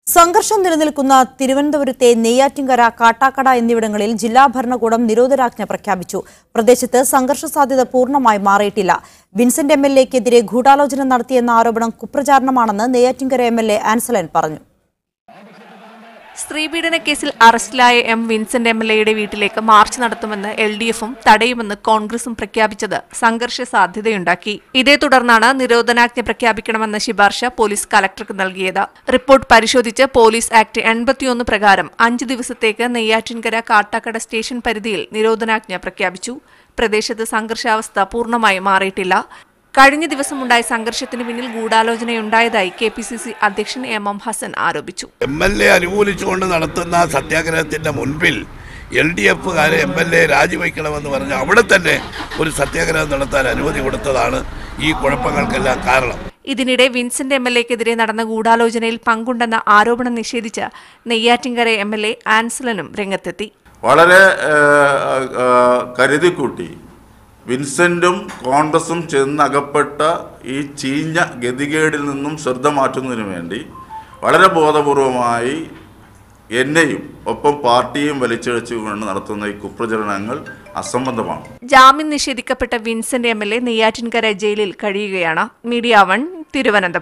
സംഘർഷം നിലനിൽക്കുന്ന തിരുവനന്തപുരത്തെ നെയ്യാറ്റിൻകര, കാട്ടാക്കട എന്നിവിടങ്ങളിൽ ജില്ലാ ഭരണകൂടം നിരോധനാജ്ഞ പ്രഖ്യാപിച്ചു. പ്രദേശത്ത് സംഘർഷ സാധ്യത പൂർണ്ണമായി മാറിയിട്ടില്ല. വിൻസെന്റ് എംഎൽഎക്കെതിരെ ഗൂഢാലോചന നടത്തിയെന്ന ആരോപണം കുപ്രചാരണമാണെന്ന് നെയ്യാറ്റിൻകര എംഎൽഎ ആൻസലൻ പറഞ്ഞു. സ്ത്രീപീഡന കേസിൽ അറസ്റ്റിലായ എം വിൻസെന്റ് എംഎൽഎയുടെ വീട്ടിലേക്ക് മാർച്ച് നടത്തുമെന്ന് എൽഡിഎഫും തടയുമെന്ന് കോൺഗ്രസും പ്രഖ്യാപിച്ചത് സംഘർഷ സാധ്യതയുണ്ടാക്കി. ഇതേ തുടർന്നാണ് നിരോധനാജ്ഞ പ്രഖ്യാപിക്കണമെന്ന ശുപാർശ പോലീസ് കലക്ടർക്ക് നൽകിയത്. റിപ്പോർട്ട് പരിശോധിച്ച് പോലീസ് ആക്ട് 81 പ്രകാരം 5 ദിവസത്തേക്ക് നെയ്യാറ്റിൻകര, കാട്ടാക്കട സ്റ്റേഷൻ പരിധിയിൽ നിരോധനാജ്ഞ പ്രഖ്യാപിച്ചു. പ്രദേശത്ത് സംഘർഷാവസ്ഥ പൂർണ്ണമായി മാറിയിട്ടില്ല. കഴിഞ്ഞ ദിവസമുണ്ടായ സംഘർഷത്തിന് പിന്നിൽ ഗൂഢാലോചനയുണ്ടായതായി കെപിസിസി അധ്യക്ഷൻ എം ഹസൻ ആരോപിച്ചു. എംഎൽഎ അനുകൂലിച്ചുകൊണ്ട് നടത്തുന്ന സത്യാഗ്രഹത്തിന്റെ മുൻപിൽ എൽഡിഎഫുകാരെ എംഎൽഎ രാജിവെക്കണമെന്ന് പറഞ്ഞ് അവിടെ തന്നെ ഒരു സത്യാഗ്രഹം നടത്താൻ അനുമതി കൊടുത്തതാണ് ഈ കുഴപ്പങ്ങൾക്കെല്ലാം കാരണം. ഇതിനിടെ വിൻസെന്റ് എംഎൽഎക്കെതിരെ നടന്ന ഗൂഢാലോചനയിൽ പങ്കുണ്ടെന്ന ആരോപണം നിഷേധിച്ച് നെയ്യാറ്റിൻകര എംഎൽഎ ആൻസലനും രംഗത്തെത്തി. വളരെ കരുതിക്കൂട്ടി വിൻസെന്റും കോൺഗ്രസും ചെന്നകപ്പെട്ട ഈ ചീഞ്ഞ ഗതികേടിൽ നിന്നും ശ്രദ്ധ മാറ്റുന്നതിനു വേണ്ടി വളരെ ബോധപൂർവമായി എന്നെയും ഒപ്പം പാർട്ടിയും വലിച്ചിഴച്ചുകൊണ്ട് നടത്തുന്ന ഈ കുപ്രചരണങ്ങൾ അസംബന്ധമാണ്. ജാമ്യം നിഷേധിക്കപ്പെട്ട വിൻസെന്റ് എംഎൽഎ നെയ്യാറ്റിൻകര ജയിലിൽ കഴിയുകയാണ്. മീഡിയ 1 തിരുവനന്തപുരം.